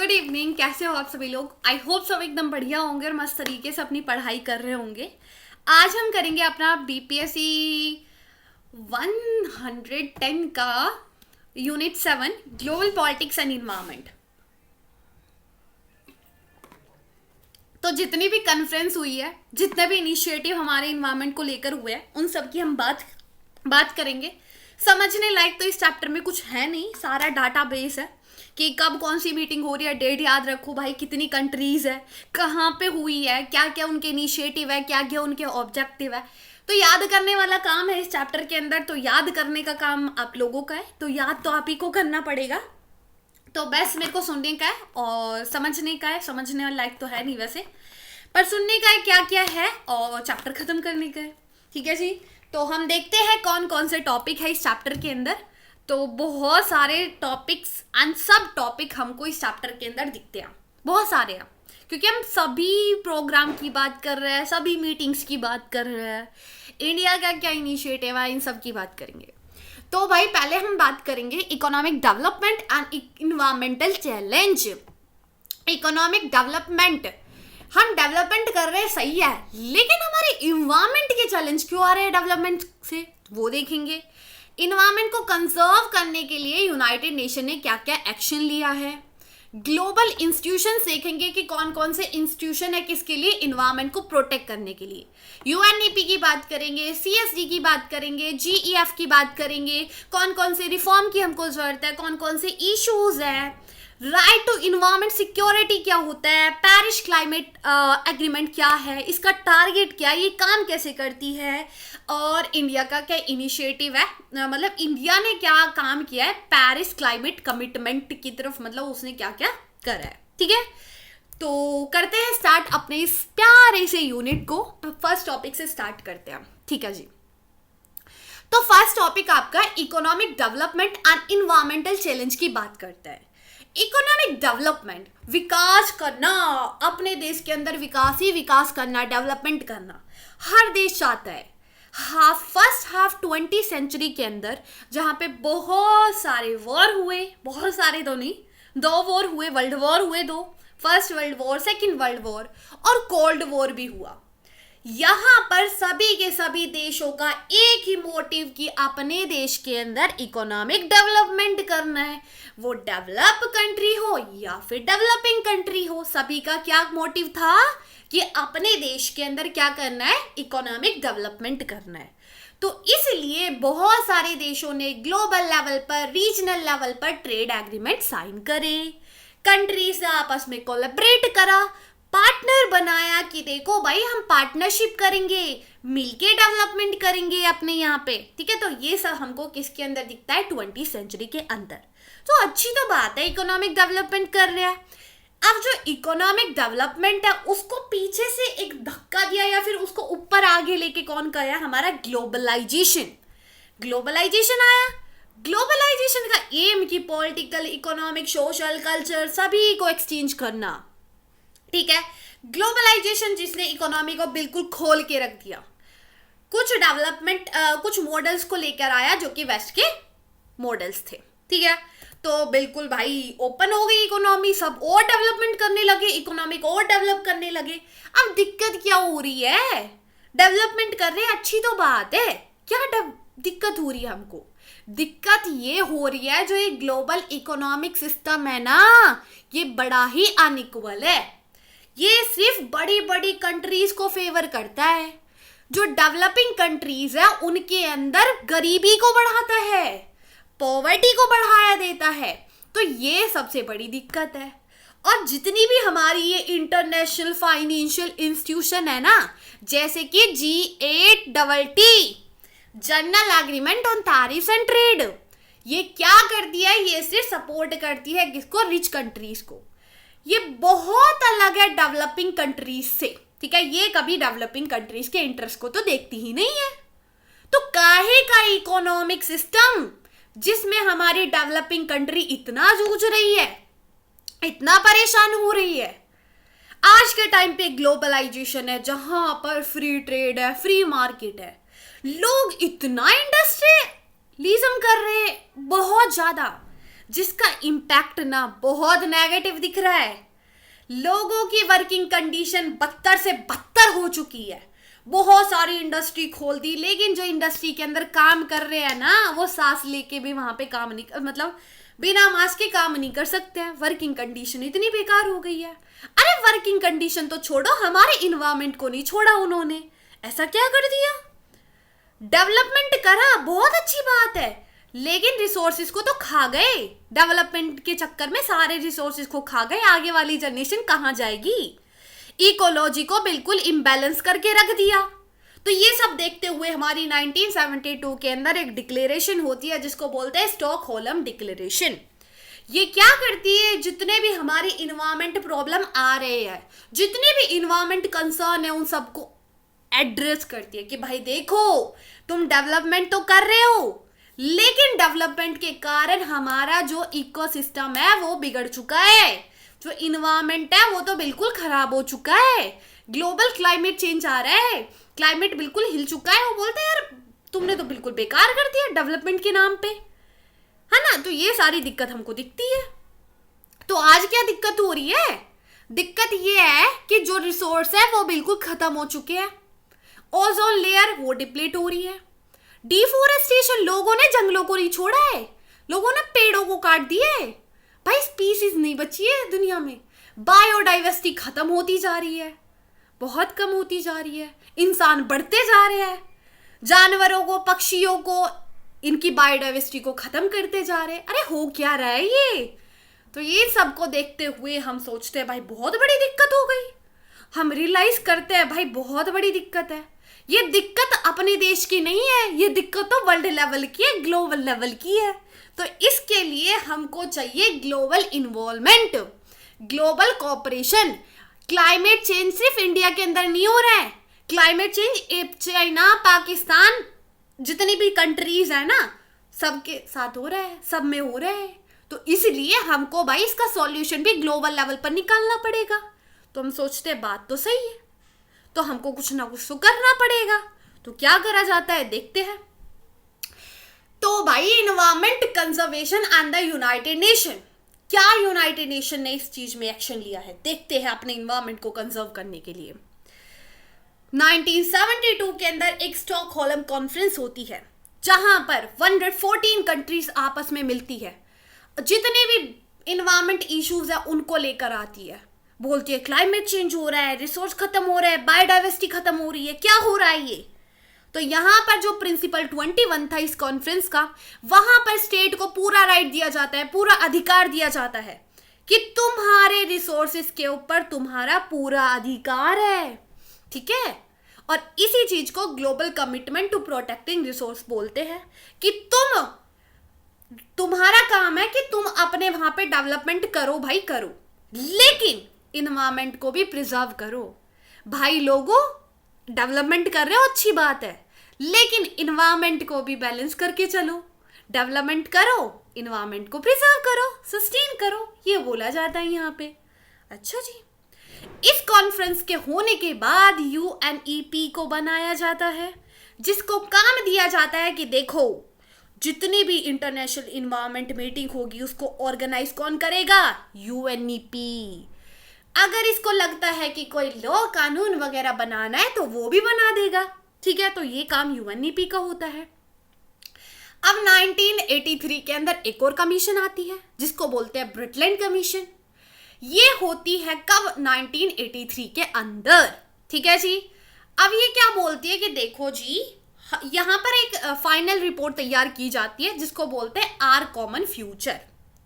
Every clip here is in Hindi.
Good evening. कैसे हो आप सभी लोग? आई होप सब एकदम बढ़िया होंगे और मस्त तरीके से अपनी पढ़ाई कर रहे होंगे। आज हम करेंगे अपना बीपीएससी 110 का unit 7 global politics and environment. तो जितनी भी कॉन्फ्रेंस हुई है, जितने भी इनिशिएटिव हमारे इन्वायरमेंट को लेकर हुए हैं, उन सब की हम बात करेंगे। समझने लायक तो इस चैप्टर में कुछ है नहीं, सारा डाटा बेस है कि कब कौन सी मीटिंग हो रही है, डेट याद रखो भाई, कितनी कंट्रीज है, कहाँ पे हुई है, क्या क्या उनके इनिशिएटिव है, क्या क्या उनके ऑब्जेक्टिव है। तो याद करने वाला काम है इस चैप्टर के अंदर। तो याद करने का काम आप लोगों का है, तो याद तो आप ही को करना पड़ेगा। तो बस मेरे को सुनने का है और समझने का है। समझने वाला लायक तो है नहीं वैसे, पर सुनने का है क्या क्या है और चैप्टर खत्म करने का है। ठीक है जी। तो हम देखते हैं कौन कौन से टॉपिक है इस चैप्टर के अंदर। तो बहुत सारे टॉपिक्स एंड सब टॉपिक हमको इस चैप्टर के अंदर दिखते हैं, बहुत सारे हैं, क्योंकि हम सभी प्रोग्राम की बात कर रहे हैं, सभी मीटिंग्स की बात कर रहे हैं, इंडिया का क्या इनिशिएटिव है, इन सब की बात करेंगे। तो भाई पहले हम बात करेंगे economic development and environmental challenge. Economic development, हम डेवलपमेंट कर रहे हैं, सही है, लेकिन हमारे इन्वायरमेंट के चैलेंज क्यों आ रहे हैं डेवलपमेंट से, वो देखेंगे। इन्वायरमेंट को कंजर्व करने के लिए यूनाइटेड नेशन ने क्या क्या एक्शन लिया है। ग्लोबल इंस्टीट्यूशंस देखेंगे कि कौन कौन से इंस्टीट्यूशन है किसके लिए, इन्वायरमेंट को प्रोटेक्ट करने के लिए। यूएनईपी की बात करेंगे, सीएसडी की बात करेंगे, जीईएफ की बात करेंगे, कौन कौन से रिफॉर्म की हमको जरूरत है, कौन कौन से इश्यूज है, राइट टू इन्वायरमेंट सिक्योरिटी क्या होता है, पेरिस क्लाइमेट एग्रीमेंट क्या है, इसका टारगेट क्या है, ये काम कैसे करती है, और इंडिया का क्या इनिशिएटिव है, मतलब इंडिया ने क्या काम किया है पेरिस क्लाइमेट कमिटमेंट की तरफ, मतलब उसने क्या क्या करा है। ठीक है, तो करते हैं स्टार्ट अपने इस प्यारे से यूनिट को। फर्स्ट टॉपिक से स्टार्ट करते हैं। ठीक है जी। तो फर्स्ट टॉपिक आपका economic development and environmental challenge की बात करता है। इकोनॉमिक डेवलपमेंट, विकास करना, अपने देश के अंदर विकास ही विकास करना, डेवलपमेंट करना हर देश चाहता है। फर्स्ट हाफ 20वीं सेंचुरी के अंदर जहाँ पे बहुत सारे वॉर हुए, बहुत सारे तो नहीं, 2 वॉर हुए, वर्ल्ड वॉर हुए 2, first world war, second world war और कोल्ड वॉर भी हुआ। यहाँ पर सभी के सभी देशों का एक ही मोटिव कि अपने देश के अंदर इकोनॉमिक डेवलपमेंट करना है, वो डेवलप कंट्री हो या फिर डेवलपिंग कंट्री हो, सभी का क्या मोटिव था कि अपने देश के अंदर क्या करना है, इकोनॉमिक डेवलपमेंट करना है। तो इसलिए बहुत सारे देशों ने ग्लोबल लेवल पर, रीजनल लेवल पर ट्रेड एग्रीमेंट साइन करे, कंट्री से आपस में कोलैबोरेट करा, पार्टनर बनाया कि देखो भाई हम पार्टनरशिप करेंगे, मिलके डेवलपमेंट करेंगे अपने यहाँ पे। ठीक है, तो ये सब हमको किसके अंदर दिखता है, 20वीं सेंचुरी के अंदर। तो अच्छी तो बात है, इकोनॉमिक डेवलपमेंट कर रहा है। अब जो इकोनॉमिक डेवलपमेंट है उसको पीछे से एक धक्का दिया या फिर उसको ऊपर आगे लेके कौन गया, हमारा ग्लोबलाइजेशन। ग्लोबलाइजेशन आया। ग्लोबलाइजेशन का एम की पॉलिटिकल, इकोनॉमिक, सोशल, कल्चर सभी को एक्सचेंज करना। ठीक है, ग्लोबलाइजेशन जिसने इकोनॉमी को बिल्कुल खोल के रख दिया, कुछ डेवलपमेंट, कुछ मॉडल्स को लेकर आया जो कि वेस्ट के मॉडल्स थे। ठीक है, तो बिल्कुल भाई ओपन हो गई इकोनॉमी, सब और डेवलपमेंट करने लगे, इकोनॉमिक और डेवलप करने लगे। अब दिक्कत क्या हो रही है, डेवलपमेंट कर रहे हैं, अच्छी तो बात है, क्या दिक्कत हो रही है हमको, दिक्कत ये हो रही है जो ये ग्लोबल इकोनॉमिक सिस्टम है ना, ये बड़ा ही अनइक्वल है। ये सिर्फ बड़ी बड़ी कंट्रीज को फेवर करता है, जो डेवलपिंग कंट्रीज है उनके अंदर गरीबी को बढ़ाता है, पॉवर्टी को बढ़ाया देता है। तो ये सबसे बड़ी दिक्कत है। और जितनी भी हमारी ये इंटरनेशनल फाइनेंशियल इंस्टीट्यूशन है ना, जैसे कि G8TT, general agreement on tariffs and trade, ये क्या करती है, ये सिर्फ सपोर्ट करती है किसको, रिच कंट्रीज को। ये बहुत अलग है डेवलपिंग कंट्रीज से। ठीक है, ये कभी डेवलपिंग कंट्रीज के इंटरेस्ट को तो देखती ही नहीं है। तो काहे का इकोनॉमिक सिस्टम जिसमें हमारी डेवलपिंग कंट्री इतना जूझ रही है, इतना परेशान हो रही है। आज के टाइम पे ग्लोबलाइजेशन है, जहां पर फ्री ट्रेड है, फ्री मार्केट है, लोग इतना इंडस्ट्रियलिज्म कर रहे हैं, बहुत ज्यादा। जिसका इम्पैक्ट ना बहुत नेगेटिव दिख रहा है। लोगों की वर्किंग कंडीशन बदतर से बदतर हो चुकी है। बहुत सारी इंडस्ट्री खोल दी, लेकिन जो इंडस्ट्री के अंदर काम कर रहे हैं ना, वो सांस लेके भी वहां पे काम नहीं, मतलब बिना मास्क के काम नहीं कर सकते हैं। वर्किंग कंडीशन इतनी बेकार हो गई है। अरे वर्किंग कंडीशन तो छोड़ो, हमारे इन्वायरमेंट को नहीं छोड़ा उन्होंने। ऐसा क्या कर दिया? डेवलपमेंट करा, बहुत अच्छी बात है, लेकिन रिसोर्सेज को तो खा गए। डेवलपमेंट के चक्कर में सारे रिसोर्सेज को खा गए। आगे वाली जनरेशन कहाँ जाएगी? इकोलॉजी को बिल्कुल इम्बैलेंस करके रख दिया। तो ये सब देखते हुए हमारी 1972 के अंदर एक डिक्लेरेशन होती है जिसको बोलते हैं स्टॉकहोल्म डिक्लेरेशन। ये क्या करती है? जितने भी हमारी इन्वायरमेंट प्रॉब्लम आ रहे हैं, जितने भी इन्वायरमेंट कंसर्न है, उन सबको एड्रेस करती है कि भाई देखो, तुम डेवलपमेंट तो कर रहे हो, लेकिन डेवलपमेंट के कारण हमारा जो इकोसिस्टम है वो बिगड़ चुका है। जो इन्वायरमेंट है वो तो बिल्कुल खराब हो चुका है। ग्लोबल क्लाइमेट चेंज आ रहा है, क्लाइमेट बिल्कुल हिल चुका है। वो बोलते हैं यार तुमने तो बिल्कुल बेकार कर दिया डेवलपमेंट के नाम पे, है ना। तो ये सारी दिक्कत हमको दिखती है। तो आज क्या दिक्कत हो रही है? दिक्कत ये है कि जो रिसोर्स है वो बिल्कुल खत्म हो चुके हैं। ओजोन लेयर वो डिप्लीट हो रही है। डिफोरेस्टेशन, लोगों ने जंगलों को नहीं छोड़ा है, लोगों ने पेड़ों को काट दिए। भाई स्पीसीज नहीं बची है दुनिया में। बायोडाइवर्सिटी खत्म होती जा रही है, बहुत कम होती जा रही है। इंसान बढ़ते जा रहे हैं, जानवरों को, पक्षियों को, इनकी बायोडाइवर्सिटी को खत्म करते जा रहे हैं। अरे हो क्या रहा है ये? तो ये सबको देखते हुए हम सोचते हैं भाई बहुत बड़ी दिक्कत हो गई। हम रियलाइज करते हैं भाई बहुत बड़ी दिक्कत है। ये दिक्कत अपने देश की नहीं है, ये दिक्कत तो वर्ल्ड लेवल की है, ग्लोबल लेवल की है। तो इसके लिए हमको चाहिए global involvement, global cooperation. Climate change सिर्फ इंडिया के अंदर नहीं हो रहा है, क्लाइमेट चेंज चाइना, पाकिस्तान, जितनी भी कंट्रीज है ना, सबके साथ हो रहा है, सब में हो रहा है। तो इसलिए हमको भाई इसका सॉल्यूशन भी ग्लोबल लेवल पर निकालना पड़ेगा। तो हम सोचते हैं बात तो सही है, तो हमको कुछ ना कुछ तो करना पड़ेगा। तो क्या करा जाता है देखते हैं। तो भाई environment conservation and the United nation, क्या यूनाइटेड नेशन ने इस चीज में एक्शन लिया है देखते हैं अपने इन्वायरमेंट को कंजर्व करने के लिए। 1972 के अंदर एक स्टॉकहोल्म कॉन्फ्रेंस होती है जहां पर 114 कंट्रीज आपस में मिलती है, जितने भी इन्वायरमेंट इश्यूज है उनको लेकर आती है। बोलती है क्लाइमेट चेंज हो रहा है, रिसोर्स खत्म हो रहा है, बायोडाइवर्सिटी खत्म हो रही है, क्या हो रहा है ये। तो यहाँ पर जो प्रिंसिपल 21 था इस कॉन्फ्रेंस का, वहां पर स्टेट को पूरा राइट दिया जाता है, पूरा अधिकार दिया जाता है कि तुम्हारे रिसोर्सेस के ऊपर तुम्हारा पूरा अधिकार है, ठीक है। और इसी चीज को global commitment to protecting resource बोलते हैं कि तुम्हारा काम है कि तुम अपने वहां पे डेवलपमेंट करो भाई, करो, लेकिन इन्वायरमेंट को भी प्रिजर्व करो। भाई लोगों, डेवलपमेंट कर रहे हो अच्छी बात है, लेकिन इन्वायरमेंट को भी बैलेंस करके चलो। डेवलपमेंट करो, इन्वायरमेंट को प्रिजर्व करो, सस्टेन करो, ये बोला जाता है यहाँ पे। अच्छा जी, इस कॉन्फ्रेंस के होने के बाद UNEP को बनाया जाता है, जिसको काम दिया जाता है कि देखो जितनी भी इंटरनेशनल इन्वायरमेंट मीटिंग होगी उसको ऑर्गेनाइज कौन करेगा? UNEP। अगर इसको लगता है कि कोई लॉ कानून वगैरह बनाना है तो वो भी बना देगा, ठीक है। तो ये काम UNEP का होता है। अब 1983 के अंदर एक और कमीशन आती है जिसको बोलते हैं ब्रिटलैंड कमीशन। ये होती है कब? 1983 के अंदर, ठीक है जी। अब ये क्या बोलती है कि देखो जी, यहाँ पर एक फाइनल रिपोर्ट तैयार की जाती है जिसको बोलते हैं आर कॉमन फ्यूचर।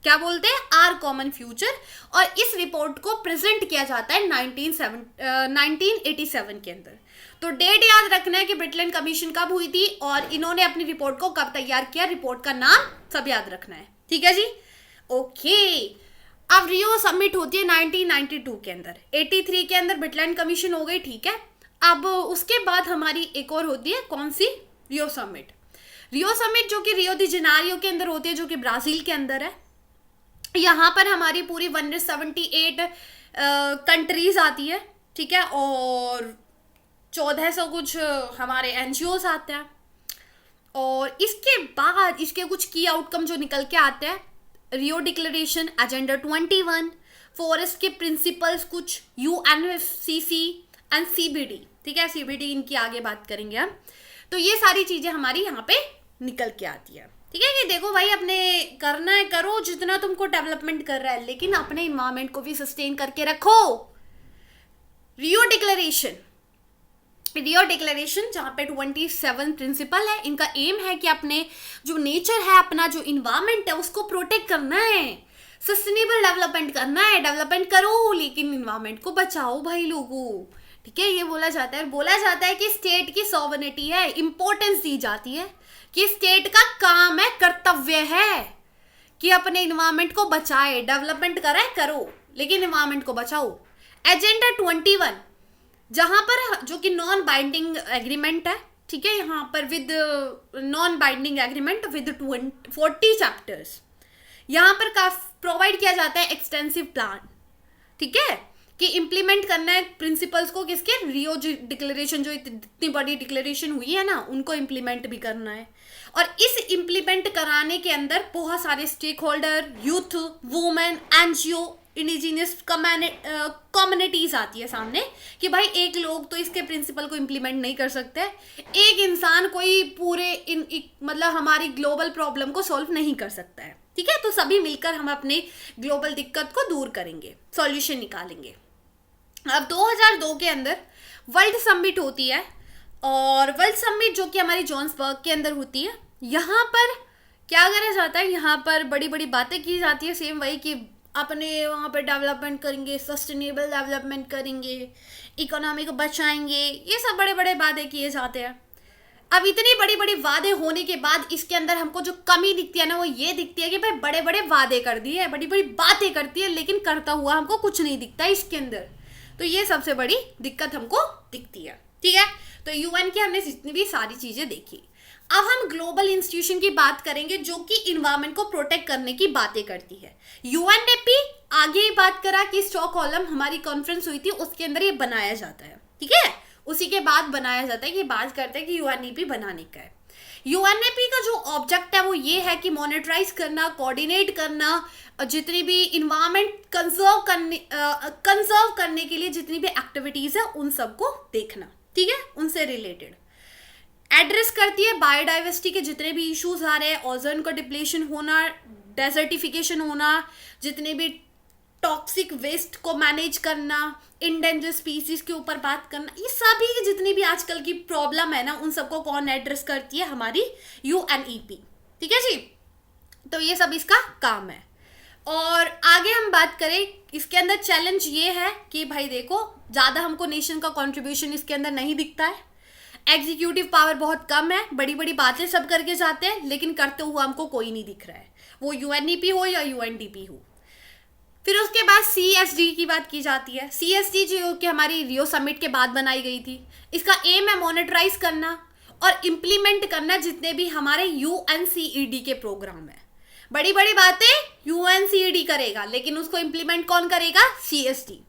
क्या बोलते हैं? Our Common Future. और इस रिपोर्ट को प्रेजेंट किया जाता है 1987 के अंदर। तो डेट याद रखना है कि ब्रिटलैंड कमीशन कब हुई थी और इन्होंने अपनी रिपोर्ट को कब तैयार किया, रिपोर्ट का नाम सब याद रखना है, ठीक है जी। ओके, अब रियो समिट होती है 1992 के अंदर। 83 के अंदर ब्रिटलैंड कमीशन हो गई, ठीक है। अब उसके बाद हमारी एक और होती है, कौन सी? Rio summit. रियो समिट जो कि रियो दी जेनेरियो के अंदर होती है, जो कि ब्राजील के अंदर है। यहाँ पर हमारी पूरी 178 कंट्रीज आती है, ठीक है, और 1400 कुछ हमारे NGOs आते हैं। और इसके बाद इसके कुछ की आउटकम जो निकल के आते हैं, रियो डिक्लेरेशन, एजेंडा 21, फॉरेस्ट के प्रिंसिपल्स कुछ, यूएनएफसीसी एंड सीबीडी, ठीक है, सीबीडी इनकी आगे बात करेंगे हम। तो ये सारी चीजें हमारी यहाँ पे निकल के आती है, ठीक है। कि देखो भाई, अपने करना है करो जितना तुमको डेवलपमेंट कर रहा है, लेकिन अपने इन्वायरमेंट को भी सस्टेन करके रखो। रियो डिक्लेरेशन जहाँ पे 27 प्रिंसिपल है, इनका एम है कि अपने जो नेचर है, अपना जो इन्वायरमेंट है, उसको प्रोटेक्ट करना है, सस्टेनेबल डेवलपमेंट करना है। डेवलपमेंट करो लेकिन इन्वायरमेंट को बचाओ भाई लोगों, ठीक है। ये बोला जाता है कि स्टेट की सॉवरेनिटी है, इंपॉर्टेंस दी जाती है कि स्टेट का काम है, कर्तव्य है कि अपने इन्वायरमेंट को बचाए, डेवलपमेंट करो लेकिन इन्वायरमेंट को बचाओ। एजेंडा 21 जहां पर जो कि नॉन बाइंडिंग एग्रीमेंट है, ठीक है, यहाँ पर with non binding agreement with 40 chapters, यहाँ पर प्रोवाइड किया जाता है एक्सटेंसिव प्लान, ठीक है, कि इम्प्लीमेंट करना है प्रिंसिपल्स को, किसके, रियो डिक्लेरेशन, जो इतनी बड़ी डिक्लेरेशन हुई है ना, उनको इम्प्लीमेंट भी करना है। और इस इम्प्लीमेंट कराने के अंदर बहुत सारे stakeholder, youth, women, NGO, indigenous communities आती है सामने कि भाई एक लोग तो इसके प्रिंसिपल को इम्प्लीमेंट नहीं कर सकते, एक इंसान कोई पूरे मतलब हमारी ग्लोबल प्रॉब्लम को सॉल्व नहीं कर सकता है, ठीक है। तो सभी मिलकर हम अपने ग्लोबल दिक्कत को दूर करेंगे, सॉल्यूशन निकालेंगे। अब 2002 के अंदर वर्ल्ड समिट होती है, और वर्ल्ड समिट जो कि हमारी जोहान्सबर्ग के अंदर होती है, यहाँ पर क्या करा जाता है, यहाँ पर बड़ी बड़ी बातें की जाती है, सेम वही कि अपने वहाँ पे डेवलपमेंट करेंगे, सस्टेनेबल डेवलपमेंट करेंगे, इकोनॉमी को बचाएंगे, ये सब बड़े बड़े वादे किए जाते हैं। अब इतनी बड़ी बड़ी वादे होने के बाद इसके अंदर हमको जो कमी दिखती है ना, वो ये दिखती है कि भाई बड़े बड़े वादे कर दिए, बड़ी बड़ी बातें करती है, लेकिन करता हुआ हमको कुछ नहीं दिखता है इसके अंदर। तो ये सबसे बड़ी दिक्कत हमको दिखती है, ठीक है। तो यूएन की हमने जितनी भी सारी चीजें देखी। अब हम ग्लोबल इंस्टीट्यूशन की बात करेंगे जो कि इन्वायरमेंट को प्रोटेक्ट करने की बातें करती है। यूएनडीपी आगे ही बात करा कि स्टॉकहोल्म हमारी कॉन्फ्रेंस हुई थी, उसके अंदर ये बनाया जाता है, ठीक है। उसी के बाद बनाया जाता है कि बात करते हैं कि यूएनडीपी बनाने का है। यूएनडीपी का जो ऑब्जेक्ट है वो ये है कि मॉनिटराइज करना, कोऑर्डिनेट करना, जितनी भी इन्वायरमेंट कंजर्व करने के लिए जितनी भी एक्टिविटीज है उन सबको देखना, ठीक है, उनसे रिलेटेड। एड्रेस करती है बायोडाइवर्सिटी के जितने भी इश्यूज आ रहे हैं, ओजोन का डिप्लेशन होना, डेजर्टिफिकेशन होना, जितने भी टॉक्सिक वेस्ट को मैनेज करना, इंडेंजर स्पीसीज के ऊपर बात करना, ये सभी जितनी भी आजकल की प्रॉब्लम है ना, उन सबको कौन एड्रेस करती है, हमारी यूएनईपी, ठीक है जी। तो ये सब इसका काम है। और आगे हम बात करें, इसके अंदर चैलेंज ये है कि भाई देखो, ज़्यादा हमको नेशन का कॉन्ट्रीब्यूशन इसके अंदर नहीं दिखता है, एग्जीक्यूटिव पावर बहुत कम है, बड़ी बड़ी बातें सब करके जाते हैं, लेकिन करते हुए हमको कोई नहीं दिख रहा है, वो यूएनईपी हो या यूएनडीपी हो। फिर उसके बाद सीएसडी की बात की जाती है। सीएसडी जो कि हमारी रियो समिट के बाद बनाई गई थी, इसका एम है मॉनिटराइज करना और इम्प्लीमेंट करना जितने भी हमारे यूएनसीईडी के प्रोग्राम है। बड़ी बड़ी बातें यूएनसीईडी करेगा, लेकिन उसको इम्प्लीमेंट कौन करेगा, सीएसडी।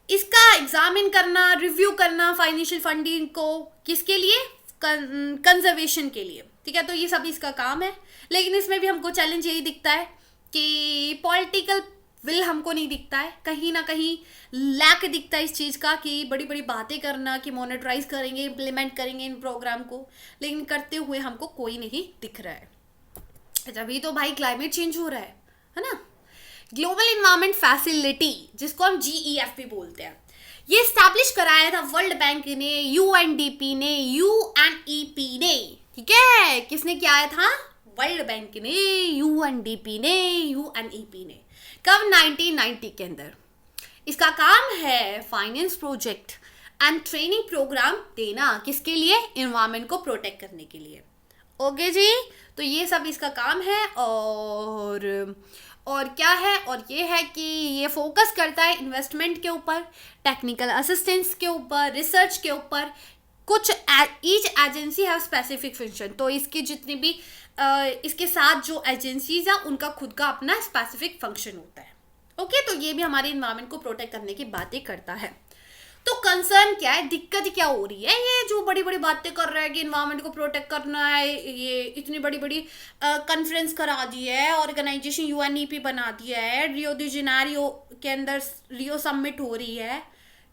इसका एग्जामिन करना, रिव्यू करना फाइनेंशियल फंडिंग को, किसके लिए, कंजर्वेशन के लिए, ठीक है। तो ये सब इसका काम है, लेकिन इसमें भी हमको चैलेंज यही दिखता है कि पॉलिटिकल विल हमको नहीं दिखता है, कहीं ना कहीं लैक दिखता है इस चीज़ का, कि बड़ी बड़ी बातें करना कि मॉनिटराइज करेंगे, इम्प्लीमेंट करेंगे इन प्रोग्राम को, लेकिन करते हुए हमको कोई नहीं दिख रहा है। तभी तो भाई क्लाइमेट चेंज हो रहा है ना। ग्लोबल इन्वायरमेंट फैसिलिटी, जिसको हम GEF भी बोलते हैं, ये स्टैब्लिश कराया था वर्ल्ड बैंक ने, यूएनडीपी ने, यूएनईपी ने, ठीक है। किसने किया था, वर्ल्ड बैंक ने, यूएनडीपी ने, यूएनईपी ने। कब, 1990 के अंदर। इसका काम है finance project and training program देना, किसके लिए, इन्वायरमेंट को प्रोटेक्ट करने के लिए। ओके जी, तो ये सब इसका काम है। और क्या है, और ये है कि ये फोकस करता है इन्वेस्टमेंट के ऊपर, टेक्निकल असिस्टेंस के ऊपर, रिसर्च के ऊपर। कुछ each agency have specific function, तो इसकी जितनी भी इसके साथ जो एजेंसीज हैं उनका खुद का अपना स्पेसिफिक फंक्शन होता है। ओके, तो ये भी हमारे इन्वायरमेंट को प्रोटेक्ट करने की बातें करता है। तो कंसर्न क्या है, दिक्कत क्या हो रही है? ये जो बड़ी बड़ी बातें कर रहा है कि इन्वायरमेंट को प्रोटेक्ट करना है, ये इतनी बड़ी बड़ी कॉन्फ्रेंस करा दी है, ऑर्गेनाइजेशन यूएनईपी बना दिया है, रियो डी जेनेरियो के अंदर रियो समिट हो रही है,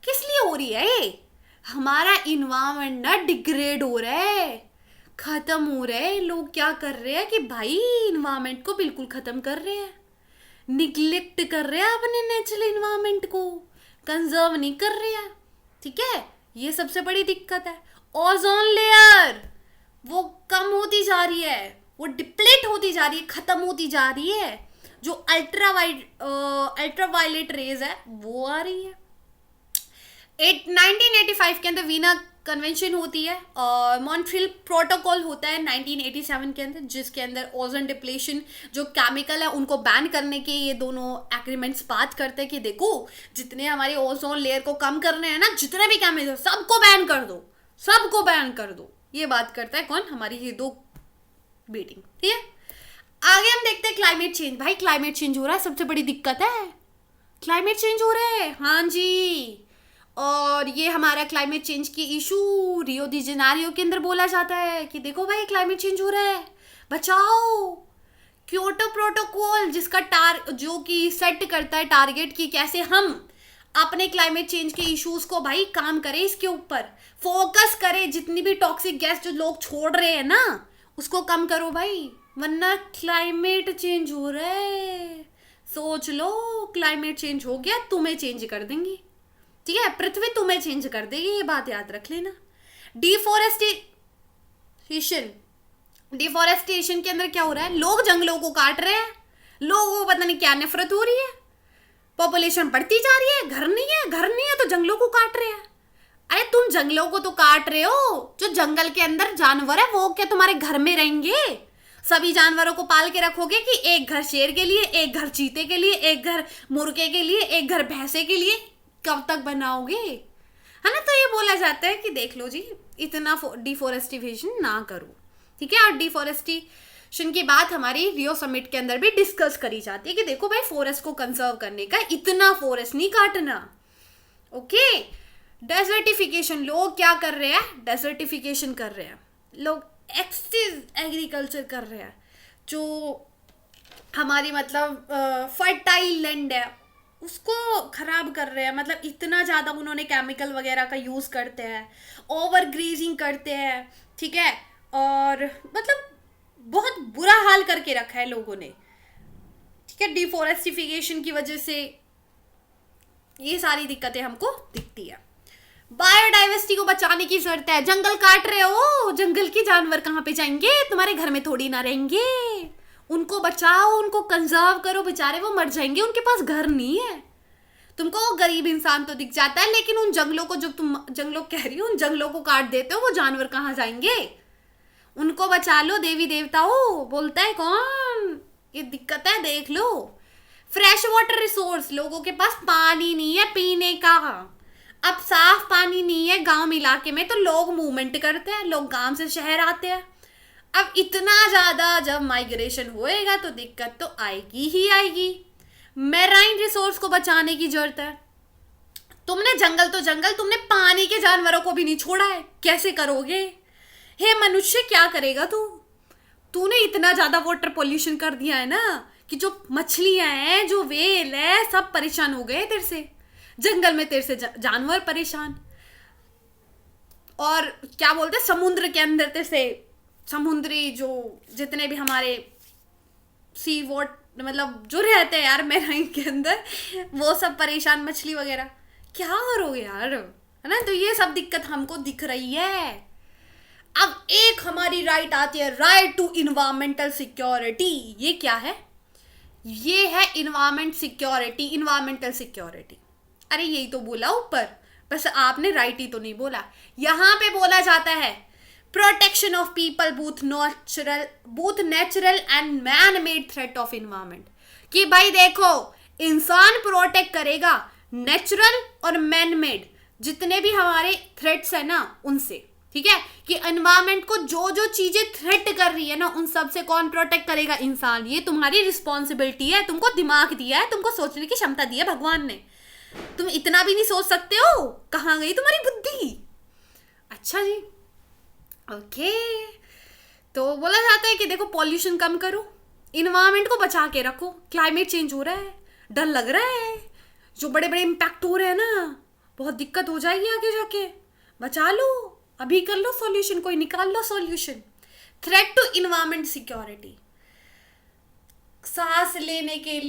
किस लिए हो रही है ये? हमारा इन्वायरमेंट ना डिग्रेड हो रहा है, खत्म हो रहा है। लोग क्या कर रहे हैं कि भाई इन्वायरमेंट को बिल्कुल खत्म कर रहे हैं, निग्लेक्ट कर रहे हैं अपने नेचुरल इन्वायरमेंट को, कंजर्व नहीं कर रहे हैं। ठीक है, ये सबसे बड़ी दिक्कत है। ओजोन लेयर वो कम होती जा रही है, वो डिप्लीट होती जा रही है, खत्म होती जा रही है। जो अल्ट्रावायलेट रेज है वो आ रही है। 1985 के अंदर वीना कन्वेंशन होती है और मॉन्ट्रियल प्रोटोकॉल होता है 1987 के अंदर, जिसके अंदर ओजोन डिप्लेशन जो केमिकल है उनको बैन करने के ये दोनों एग्रीमेंट्स बात करते हैं कि देखो जितने हमारे ओजोन लेयर को कम करने हैं ना, जितने भी केमिकल सबको बैन कर दो, सबको बैन कर दो। ये बात करता है कौन? हमारी ये दो मीटिंग। ठीक है, आगे हम देखते हैं क्लाइमेट चेंज। भाई क्लाइमेट चेंज हो रहा है, सबसे बड़ी दिक्कत है क्लाइमेट चेंज हो रहा है। हाँ जी, और ये हमारा क्लाइमेट चेंज की इशू रियो डी जेनेरियो के अंदर बोला जाता है कि देखो भाई क्लाइमेट चेंज हो रहा है, बचाओ। क्योटो प्रोटोकॉल जिसका जो कि सेट करता है टारगेट की कैसे हम अपने क्लाइमेट चेंज के इश्यूज को भाई काम करें, इसके ऊपर फोकस करें। जितनी भी टॉक्सिक गैस जो लोग छोड़ रहे हैं ना उसको कम करो भाई, वरना क्लाइमेट चेंज हो रहा है। सोच लो, क्लाइमेट चेंज हो गया, तुम्हें चेंज कर देंगी। ठीक है, पृथ्वी तुम्हें चेंज कर देगी, ये बात याद रख लेना। डिफोरेस्टेशन के अंदर क्या हो रहा है? लोग जंगलों को काट रहे हैं, लोगों को पता नहीं क्या नफरत हो रही है, पॉपुलेशन बढ़ती जा रही है, घर नहीं है तो जंगलों को काट रहे हैं। अरे तुम जंगलों को तो काट रहे हो, जो जंगल के अंदर जानवर है वो क्या तुम्हारे घर में रहेंगे? सभी जानवरों को पाल के रखोगे कि एक घर शेर के लिए, एक घर चीते के लिए, एक घर मुर्गे के लिए, एक घर भैंसे के लिए? कब तक बनाओगे? है ना। तो ये बोला जाता है कि देख लो जी, इतना डिफोरेस्टेशन ना करो। ठीक है, और डिफोरेस्टेशन की बात हमारी रियो समिट के अंदर भी डिस्कस करी जाती है कि देखो भाई फॉरेस्ट को कंजर्व करने का, इतना फॉरेस्ट नहीं काटना। ओके, डेजर्टिफिकेशन, लोग क्या कर रहे हैं? डेजर्टिफिकेशन कर रहे हैं, लोग एक्सटेंसिव एग्रीकल्चर कर रहे हैं। जो हमारी मतलब फर्टाइल लैंड है उसको खराब कर रहे हैं, मतलब इतना ज़्यादा उन्होंने केमिकल वगैरह का यूज़ करते हैं, ओवर ग्रीजिंग करते हैं। ठीक है, और मतलब बहुत बुरा हाल करके रखा है लोगों ने। ठीक है, डिफोरेस्टिफिकेशन की वजह से ये सारी दिक्कतें हमको दिखती है। बायोडाइवर्सिटी को बचाने की जरूरत है। जंगल काट रहे हो, जंगल के जानवर कहाँ पे जाएंगे? तुम्हारे घर में थोड़ी ना रहेंगे। उनको बचाओ, उनको कंजर्व करो, बेचारे वो मर जाएंगे, उनके पास घर नहीं है। तुमको वो गरीब इंसान तो दिख जाता है, लेकिन उन जंगलों को, जब तुम जंगलों कह रही हो, उन जंगलों को काट देते हो, वो जानवर कहाँ जाएंगे? उनको बचा लो, देवी देवताओं, बोलता है कौन? ये दिक्कत है, देख लो। फ्रेश वाटर रिसोर्स, लोगों के पास पानी नहीं है पीने का। अब साफ पानी नहीं है गांव इलाके में तो लोग मूवमेंट करते हैं, लोग गांव से शहर आते हैं। अब इतना ज़्यादा जब माइग्रेशन होएगा तो दिक्कत तो आएगी ही आएगी। मैराइन रिसोर्स को बचाने की जरूरत है। तुमने जंगल तो जंगल, तुमने पानी के जानवरों को भी नहीं छोड़ा है, कैसे करोगे? हे मनुष्य, क्या करेगा तू? तूने इतना ज़्यादा वाटर पोल्यूशन कर दिया है ना कि जो मछलियां हैं, जो व्हेल है, सब परेशान हो गए तेरे से। जंगल में तेरे से जानवर परेशान, और क्या बोलते हैं, समुद्र के अंदर तेरे से समुद्री जो जितने भी हमारे सी वॉट मतलब जो रहते हैं यार मैराइन के अंदर, वो सब परेशान, मछली वगैरह। क्या करोगे यार, है ना। तो ये सब दिक्कत हमको दिख रही है। अब एक हमारी राइट आती है, राइट टू इन्वायरमेंटल सिक्योरिटी। ये क्या है? ये है इन्वायरमेंटल सिक्योरिटी। अरे यही तो बोला ऊपर, बस आपने राइट ही तो नहीं बोला। यहां पे बोला जाता है protection of people both natural and man made threat of environment. कि भाई देखो, इंसान प्रोटेक्ट करेगा नेचुरल और मैन मेड जितने भी हमारे थ्रेट्स है ना उनसे। ठीक है, कि एनवायरमेंट को जो जो चीजें थ्रेट कर रही है ना उन सब से कौन प्रोटेक्ट करेगा? इंसान। ये तुम्हारी रिस्पॉन्सिबिलिटी है, तुमको दिमाग दिया है, तुमको सोचने की क्षमता दी है भगवान ने। तुम इतना भी नहीं सोच सकते हो? कहाँ गई तुम्हारी बुद्धि? अच्छा जी, ओके। तो बोला जाता है कि देखो पॉल्यूशन कम करो, इन्वायरमेंट को बचा के रखो, क्लाइमेट चेंज हो रहा है, डर लग रहा है, जो बड़े बड़े इम्पैक्ट हो रहे हैं ना, बहुत दिक्कत हो जाएगी आगे जाके, बचा लो, अभी कर लो सॉल्यूशन, कोई निकाल लो solution. Threat to environment security, सांस लेने के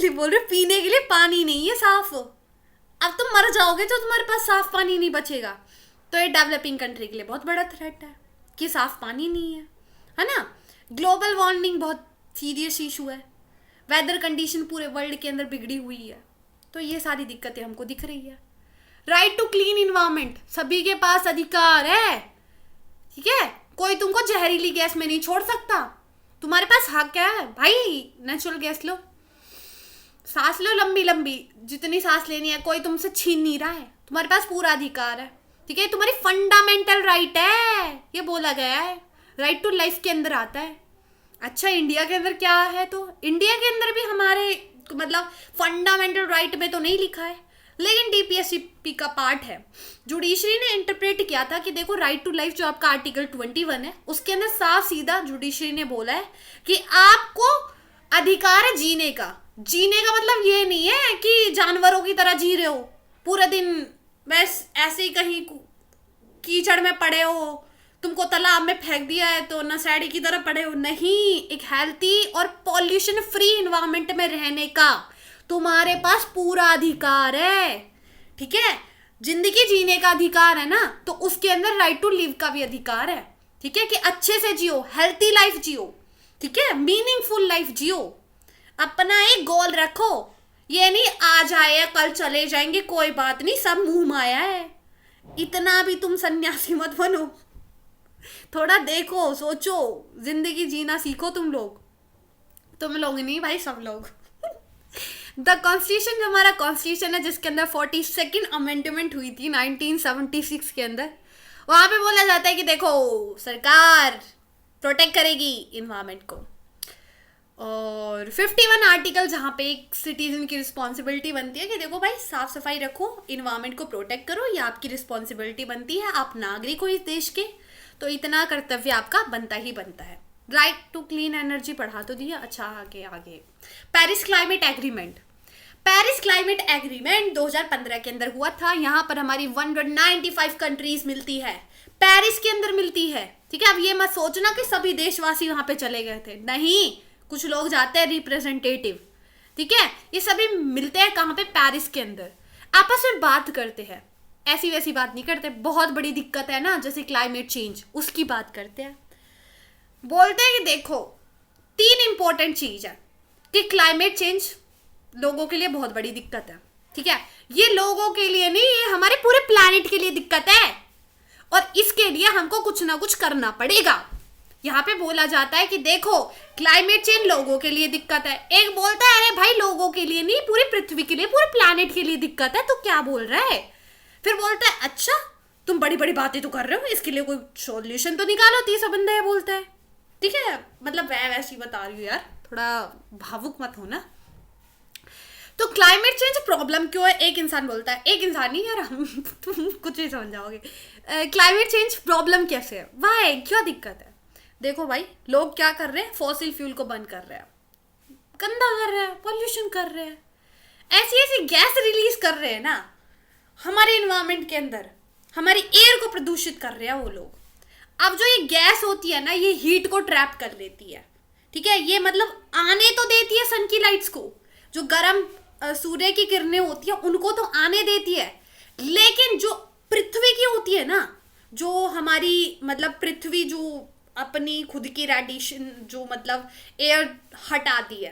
लिए बोल रहे, पीने के लिए पानी नहीं है साफ, अब तुम मर जाओगे तो तुम्हारे पास साफ पानी नहीं बचेगा। तो ये डेवलपिंग कंट्री के लिए बहुत बड़ा थ्रेट है कि साफ पानी नहीं है ना। ग्लोबल वार्मिंग बहुत सीरियस इशू है, वेदर कंडीशन पूरे वर्ल्ड के अंदर बिगड़ी हुई है, तो ये सारी दिक्कतें हमको दिख रही है। राइट टू क्लीन इन्वायरमेंट, सभी के पास अधिकार है, ठीक है, कोई तुमको जहरीली गैस में नहीं छोड़ सकता, तुम्हारे पास हक है भाई, नेचुरल गैस लो, सांस लो लंबी लंबी, जितनी सांस लेनी है, कोई तुमसे छीन नहीं रहा है, तुम्हारे पास पूरा अधिकार है, ठीक है, तुम्हारी फंडामेंटल राइट है, ये बोला गया है, राइट टू लाइफ के अंदर आता है। अच्छा, इंडिया के अंदर क्या है? तो इंडिया के अंदर भी हमारे मतलब फंडामेंटल राइट में तो नहीं लिखा है, लेकिन डीपीएसपी का पार्ट है। जुडिशरी ने इंटरप्रेट किया था कि देखो राइट टू लाइफ जो आपका आर्टिकल 21 है, उसके अंदर साफ सीधा जुडिशरी ने बोला है कि आपको अधिकार है जीने का। जीने का मतलब ये नहीं है कि जानवरों की तरह जी रहे हो, पूरे दिन बस ऐसे ही कहीं कीचड़ में पड़े हो, तुमको तालाब में फेंक दिया है तो नशेड़ी की तरह पड़े हो, नहीं। एक हेल्थी और पॉल्यूशन फ्री एनवायरनमेंट में रहने का तुम्हारे पास पूरा अधिकार है, ठीक है। जिंदगी जीने का अधिकार है ना, तो उसके अंदर राइट टू लिव का भी अधिकार है, ठीक है, कि अच्छे से जियो, हेल्थी लाइफ जियो, ठीक है, मीनिंगफुल लाइफ जियो। अपना एक गोल रखो, ये नहीं आज आए कल चले जाएंगे, कोई बात नहीं, सब मुंह माया है, इतना भी तुम सन्यासी मत बनो, थोड़ा देखो सोचो, जिंदगी जीना सीखो तुम लोग नहीं भाई, सब लोग। द कॉन्स्टिट्यूशन, जो हमारा कॉन्स्टिट्यूशन है जिसके अंदर 42nd अमेंडमेंट हुई थी 1976 के अंदर, वहां पे बोला जाता है कि देखो सरकार प्रोटेक्ट करेगी इन्वायरमेंट को, और 51 आर्टिकल जहाँ पे एक सिटीजन की रिस्पॉन्सिबिलिटी बनती है कि देखो भाई साफ सफाई रखो, इन्वायरमेंट को प्रोटेक्ट करो, ये आपकी रिस्पॉन्सिबिलिटी बनती है, आप नागरिक हो इस देश के, तो इतना कर्तव्य आपका बनता ही बनता है। राइट टू क्लीन एनर्जी पढ़ा तो दिया। अच्छा, आगे Paris climate agreement. Paris climate agreement 2015 के अंदर हुआ था, यहाँ पर हमारी 195 कंट्रीज मिलती है, पेरिस के अंदर मिलती है, ठीक है। अब ये मत सोचना कि सभी देशवासी वहां पे चले गए थे, नहीं, कुछ लोग जाते हैं रिप्रेजेंटेटिव, ठीक है। ये सभी मिलते हैं कहाँ पे? पेरिस के अंदर, आपस में बात करते हैं, ऐसी वैसी बात नहीं करते, बहुत बड़ी दिक्कत है ना जैसे क्लाइमेट चेंज, उसकी बात करते हैं। बोलते हैं कि देखो 3 इंपॉर्टेंट चीज है कि क्लाइमेट चेंज लोगों के लिए बहुत बड़ी दिक्कत है, ठीक है। ये लोगों के लिए नहीं, ये हमारे पूरे प्लैनेट के लिए दिक्कत है, और इसके लिए हमको कुछ ना कुछ करना पड़ेगा। यहाँ पे बोला जाता है कि देखो क्लाइमेट चेंज लोगों के लिए दिक्कत है, एक बोलता है अरे भाई लोगों के लिए नहीं, पूरी पृथ्वी के लिए, पूरे प्लैनेट के लिए दिक्कत है, तो क्या बोल रहा है? फिर बोलता है अच्छा तुम बड़ी बड़ी बातें तो कर रहे हो, इसके लिए कोई सॉल्यूशन तो निकालो, तीसरा बंदा है बोलता है, ठीक है। मतलब मैं वैसे ही बता रही हूँ यार, थोड़ा भावुक मत हो ना। तो क्लाइमेट चेंज प्रॉब्लम क्यों है? एक इंसान बोलता है, एक इंसान नहीं यार, हम तुम कुछ नहीं समझ जाओगे। क्लाइमेट चेंज प्रॉब्लम कैसे है, वाई, क्या दिक्कत है? देखो भाई, लोग क्या कर रहे हैं, फॉसिल फ्यूल को बंद कर रहे हैं, गंदा कर रहे हैं, पॉल्यूशन कर रहे हैं, ऐसी ऐसी गैस रिलीज कर रहे हैं ना हमारे इन्वायरमेंट के अंदर, हमारी एयर को प्रदूषित कर रहे हैं वो लोग। अब जो ये गैस होती है ना, ये हीट को ट्रैप कर लेती है, ठीक है। ये मतलब आने तो देती है सन की लाइट्स को, जो गर्म सूर्य की किरणें होती है उनको तो आने देती है, लेकिन जो पृथ्वी की होती है ना, जो हमारी मतलब पृथ्वी जो अपनी खुद की रेडिएशन जो मतलब एयर हटाती है,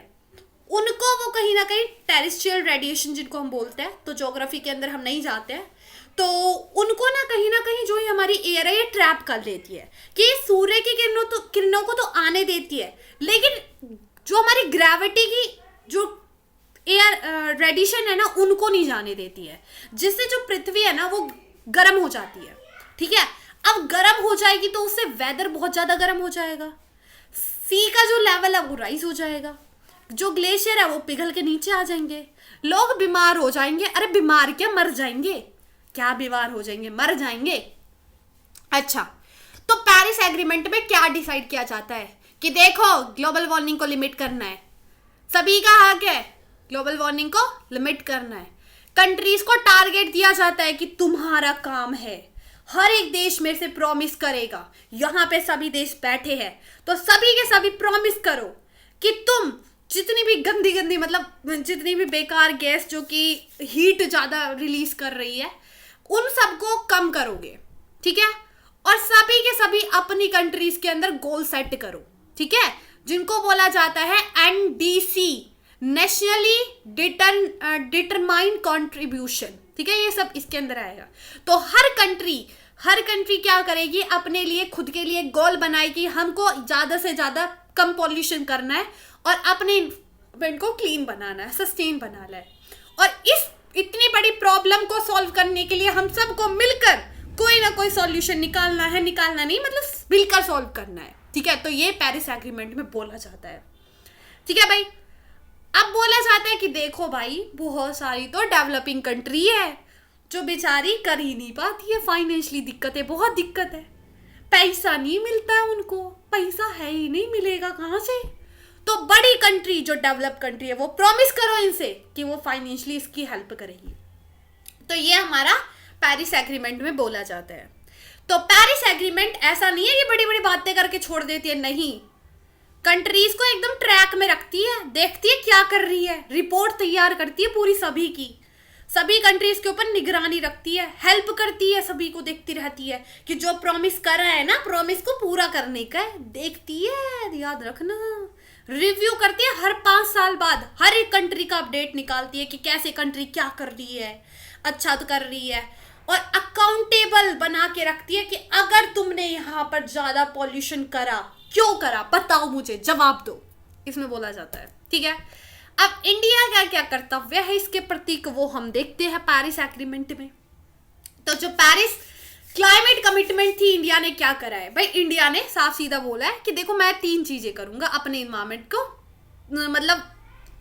उनको वो कहीं ना कहीं टेरेस्ट्रियल रेडिएशन जिनको हम बोलते हैं, तो ज्योग्राफी के अंदर हम नहीं जाते हैं, तो उनको ना कहीं जो ये हमारी एयर है ये ट्रैप कर लेती है कि सूर्य की किरणों को तो आने देती है, लेकिन जो हमारी ग्रेविटी की जो एयर रेडिएशन है ना उनको नहीं जाने देती है, जिससे जो पृथ्वी है ना वो गर्म हो जाती है, ठीक है। अब गर्म हो जाएगी तो उससे वेदर बहुत ज्यादा गर्म हो जाएगा, सी का जो लेवल है वो राइज हो जाएगा, जो ग्लेशियर है वो पिघल के नीचे आ जाएंगे, लोग बीमार हो जाएंगे। अरे बीमार क्या, मर जाएंगे। क्या बीमार हो जाएंगे, मर जाएंगे। अच्छा, तो पेरिस एग्रीमेंट में क्या डिसाइड किया जाता है कि देखो ग्लोबल वार्मिंग को लिमिट करना है, सभी का हक है ग्लोबल वार्मिंग को लिमिट करना है। कंट्रीज को टारगेट दिया जाता है कि तुम्हारा काम है, हर एक देश में से प्रॉमिस करेगा। यहां पे सभी देश बैठे हैं तो सभी के सभी प्रॉमिस करो कि तुम जितनी भी गंदी गंदी मतलब जितनी भी बेकार गैस जो कि हीट ज्यादा रिलीज कर रही है उन सबको कम करोगे, ठीक है। और सभी के सभी अपनी कंट्रीज के अंदर गोल सेट करो, ठीक है, जिनको बोला जाता है एनडीसी, नेशनली डिटरमाइंड कंट्रीब्यूशन, ठीक है। ये सब इसके अंदर आएगा। तो हर कंट्री क्या करेगी, अपने लिए खुद के लिए गोल बनाएगी, हमको ज्यादा से ज्यादा कम पॉल्यूशन करना है और अपने इन्वायरमेंट को क्लीन बनाना है, सस्टेन बनाना है। और इस इतनी बड़ी प्रॉब्लम को सॉल्व करने के लिए हम सबको मिलकर कोई ना कोई सॉल्यूशन निकालना है, निकालना नहीं मतलब मिलकर सॉल्व करना है, ठीक है। तो ये पेरिस एग्रीमेंट में बोला जाता है, ठीक है भाई। अब बोला जाता है कि देखो भाई बहुत सारी तो डेवलपिंग कंट्री है जो बेचारी कर ही नहीं पाती है, फाइनेंशियली दिक्कत है, बहुत दिक्कत है, पैसा नहीं मिलता है उनको, पैसा है ही नहीं, मिलेगा कहाँ से। तो बड़ी कंट्री जो डेवलप कंट्री है वो प्रॉमिस करो इनसे कि वो फाइनेंशियली इसकी हेल्प करेगी। तो ये हमारा पेरिस एग्रीमेंट में बोला जाता है। तो पेरिस एग्रीमेंट ऐसा नहीं है कि बड़ी बड़ी बातें करके छोड़ देती है, नहीं, कंट्रीज को एकदम ट्रैक में रखती है, देखती है क्या कर रही है, रिपोर्ट तैयार करती है पूरी सभी की, सभी कंट्रीज के ऊपर निगरानी रखती है, हेल्प करती है, सभी को देखती रहती है कि जो प्रॉमिस कर रहा है ना प्रॉमिस को पूरा करने का है, देखती है, याद रखना, रिव्यू करती है हर 5 साल बाद, हर एक कंट्री का अपडेट निकालती है कि कैसे कंट्री क्या कर रही है, अच्छा तो कर रही है, और अकाउंटेबल बना के रखती है कि अगर तुमने यहाँ पर ज्यादा पॉल्यूशन करा, क्यों करा, बताओ मुझे, जवाब दो, इसमें बोला जाता है, ठीक है। अब इंडिया का क्या कर्तव्य है इसके प्रति वो हम देखते हैं पेरिस एग्रीमेंट में। तो जो पेरिस क्लाइमेट कमिटमेंट थी, इंडिया ने क्या करा है भाई, इंडिया ने साफ सीधा बोला है कि देखो मैं 3 चीजें करूंगा अपने इन्वायरमेंट को मतलब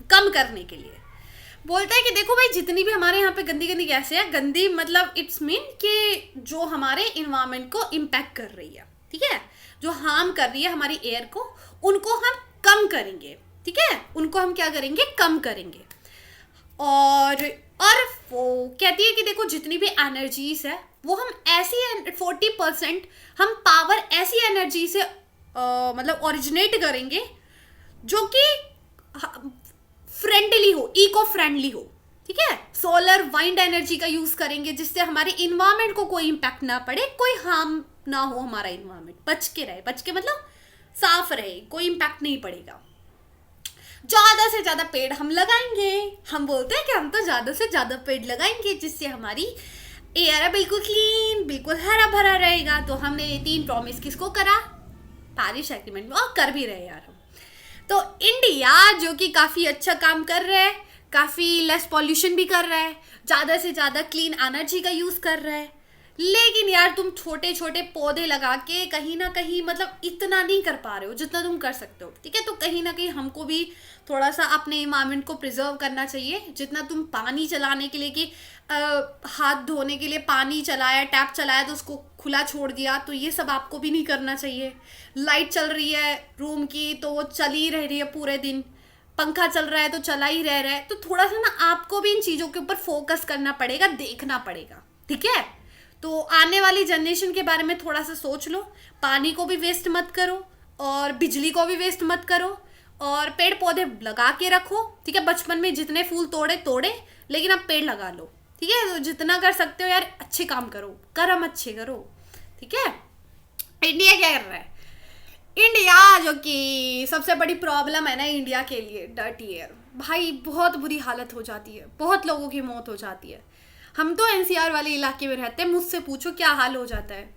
कम करने के लिए। बोलता है कि देखो भाई जितनी भी हमारे यहाँ पे गंदी गंदी गैसें हैं, गंदी मतलब इट्स मीन कि जो हमारे इन्वायरमेंट को इम्पैक्ट कर रही है, ठीक है, जो हार्म कर रही है हमारी एयर को, उनको हम कम करेंगे, ठीक है, उनको हम क्या करेंगे, कम करेंगे। और वो कहती है कि देखो जितनी भी एनर्जीज है वो हम ऐसी 40% हम पावर ऐसी एनर्जी से मतलब ओरिजिनेट करेंगे जो कि फ्रेंडली हो, इको फ्रेंडली हो, ठीक है। सोलर वाइंड एनर्जी का यूज करेंगे जिससे हमारे इन्वायरमेंट को कोई इम्पैक्ट ना पड़े, कोई हार्म ना हो, हमारा इन्वायरमेंट बच के रहे, बच के मतलब साफ रहे, कोई इम्पैक्ट नहीं पड़ेगा। ज्यादा से ज्यादा पेड़ हम लगाएंगे, हम बोलते हैं कि हम तो ज्यादा से ज्यादा पेड़ लगाएंगे जिससे हमारी एयर है बिल्कुल क्लीन, बिल्कुल हरा भरा रहेगा। तो हमने ये 3 प्रॉमिस किसको करा, पेरिस एग्रीमेंट में, और कर भी रहे यार हम। तो इंडिया जो कि काफी अच्छा काम कर रहा है, काफी लेस पॉल्यूशन भी कर रहा है, ज्यादा से ज्यादा क्लीन एनर्जी का यूज कर रहा है, लेकिन यार तुम छोटे छोटे पौधे लगा के कहीं ना कहीं मतलब इतना नहीं कर पा रहे हो जितना तुम कर सकते हो, ठीक है। तो कहीं ना कहीं हमको भी थोड़ा सा अपने इन्वायरमेंट को प्रिजर्व करना चाहिए। जितना तुम पानी चलाने के लिए कि हाथ धोने के लिए पानी चलाया, टैप चलाया तो उसको खुला छोड़ दिया, तो ये सब आपको भी नहीं करना चाहिए। लाइट चल रही है रूम की तो वो चली रह रही है पूरे दिन, पंखा चल रहा है तो चला ही रह रहा है। तो थोड़ा सा ना आपको भी इन चीज़ों के ऊपर फोकस करना पड़ेगा, देखना पड़ेगा, ठीक है। तो आने वाली जनरेशन के बारे में थोड़ा सा सोच लो, पानी को भी वेस्ट मत करो और बिजली को भी वेस्ट मत करो, और पेड़ पौधे लगा के रखो, ठीक है। बचपन में जितने फूल तोड़े लेकिन अब पेड़ लगा लो, ठीक है। तो जितना कर सकते हो यार अच्छे काम करो, कर्म अच्छे करो, ठीक है। इंडिया क्या कर रहा है, इंडिया जो कि सबसे बड़ी प्रॉब्लम है ना इंडिया के लिए, डर्टी एयर। भाई बहुत बुरी हालत हो जाती है, बहुत लोगों की मौत हो जाती है। हम तो एनसीआर वाले इलाके में रहते हैं, मुझसे पूछो क्या हाल हो जाता है।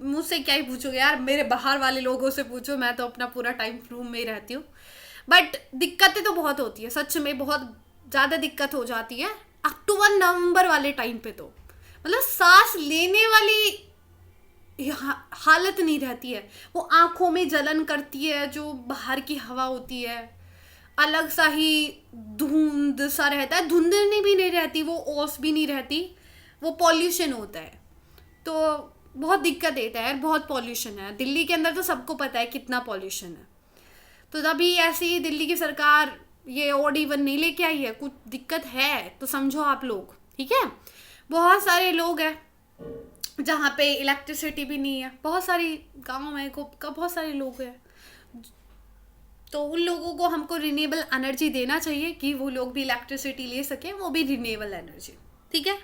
मुझसे क्या ही पूछोगे यार, मेरे बाहर वाले लोगों से पूछो, मैं तो अपना पूरा टाइम रूम में ही रहती हूँ। बट दिक्कतें तो बहुत होती है, सच में बहुत ज़्यादा दिक्कत हो जाती है अक्टूबर नवंबर वाले टाइम पे। तो मतलब सांस लेने वाली हालत नहीं रहती है, वो आँखों में जलन करती है जो बाहर की हवा होती है, अलग सा ही धुंध सा रहता है, धुंधनी भी नहीं रहती, वो ओस भी नहीं रहती, वो पॉल्यूशन होता है। तो बहुत दिक्कत देता है यार, बहुत पॉल्यूशन है दिल्ली के अंदर, तो सबको पता है कितना पॉल्यूशन है। तो तभी ऐसी दिल्ली की सरकार ये OD1 नहीं लेके आई है, कुछ दिक्कत है तो समझो आप लोग, ठीक है। बहुत सारे लोग हैं जहाँ पे इलेक्ट्रिसिटी भी नहीं है, बहुत सारी गाँव में बहुत सारे लोग हैं, तो उन लोगों को हमको रिन्यूएबल एनर्जी देना चाहिए कि वो लोग भी इलेक्ट्रिसिटी ले सकें, वो भी रिन्यूएबल एनर्जी, ठीक है।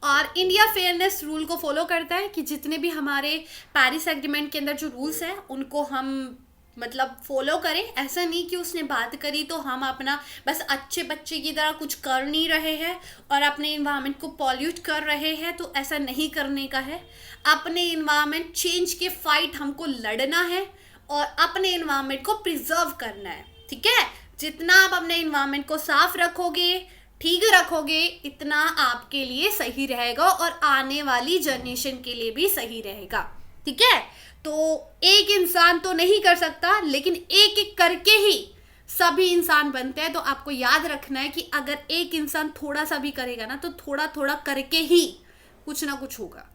और इंडिया फेयरनेस रूल को फॉलो करता है कि जितने भी हमारे पेरिस एग्रीमेंट के अंदर जो रूल्स हैं उनको हम मतलब फॉलो करें। ऐसा नहीं कि उसने बात करी तो हम अपना बस अच्छे बच्चे की तरह कुछ कर नहीं रहे हैं और अपने इन्वायरमेंट को पॉल्यूट कर रहे हैं, तो ऐसा नहीं करने का है। अपने इन्वायरमेंट चेंज के फाइट हमको लड़ना है और अपने इन्वायरमेंट को प्रिजर्व करना है, ठीक है। जितना आप अपने इन्वायरमेंट को साफ रखोगे, ठीक रखोगे, इतना आपके लिए सही रहेगा और आने वाली जनरेशन के लिए भी सही रहेगा, ठीक है। तो एक इंसान तो नहीं कर सकता, लेकिन एक एक करके ही सभी इंसान बनते हैं। तो आपको याद रखना है कि अगर एक इंसान थोड़ा सा भी करेगा ना, तो थोड़ा थोड़ा करके ही कुछ ना कुछ होगा,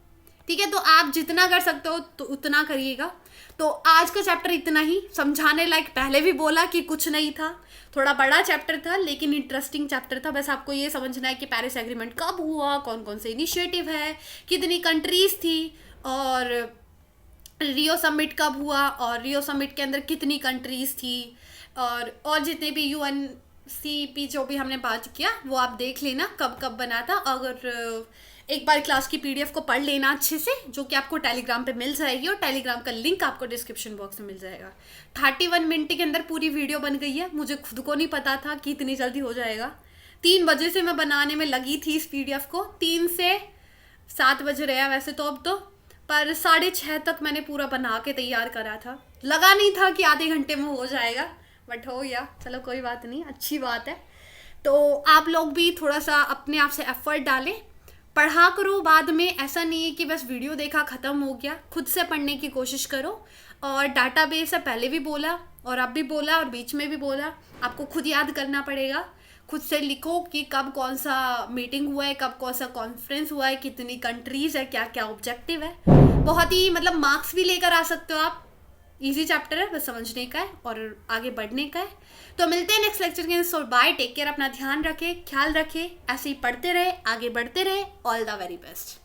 ठीक है। तो आप जितना कर सकते हो तो उतना करिएगा। तो आज का चैप्टर इतना ही, समझाने लायक पहले भी बोला कि कुछ नहीं था, थोड़ा बड़ा चैप्टर था लेकिन इंटरेस्टिंग चैप्टर था। बस आपको ये समझना है कि पेरिस एग्रीमेंट कब हुआ, कौन कौन से इनिशिएटिव है, कितनी कंट्रीज थी, और रियो समिट कब हुआ, और रियो समिट के अंदर कितनी कंट्रीज थी, और जितने भी UNCP जो भी हमने बात किया वो आप देख लेना कब कब बना था। अगर एक बार क्लास की PDF को पढ़ लेना अच्छे से, जो कि आपको टेलीग्राम पे मिल जाएगी, और टेलीग्राम का लिंक आपको डिस्क्रिप्शन बॉक्स में मिल जाएगा। 31 मिनट के अंदर पूरी वीडियो बन गई है, मुझे खुद को नहीं पता था कि इतनी जल्दी हो जाएगा। 3 बजे से मैं बनाने में लगी थी इस PDF को, 3 से 7 बज रहे हैं वैसे तो अब तो, पर 6:30 तक मैंने पूरा बना के तैयार करा था। लगा नहीं था कि आधे घंटे में हो जाएगा, बट हो गया, चलो कोई बात नहीं, अच्छी बात है। तो आप लोग भी थोड़ा सा अपने आप से एफर्ट डालें, पढ़ा करो। बाद में ऐसा नहीं है कि बस वीडियो देखा ख़त्म हो गया, खुद से पढ़ने की कोशिश करो। और डाटाबेस है, पहले भी बोला और अब भी बोला और बीच में भी बोला, आपको खुद याद करना पड़ेगा। खुद से लिखो कि कब कौन सा मीटिंग हुआ है, कब कौन सा कॉन्फ्रेंस हुआ है, कितनी कंट्रीज़ है, क्या क्या ऑब्जेक्टिव है। बहुत ही मतलब मार्क्स भी लेकर आ सकते हो आप। इजी चैप्टर है, बस समझने का है और आगे बढ़ने का है। तो मिलते हैं नेक्स्ट लेक्चर के। सो बाय, टेक केयर, अपना ध्यान रखें, ख्याल रखें, ऐसे ही पढ़ते रहे, आगे बढ़ते रहे। All the very best.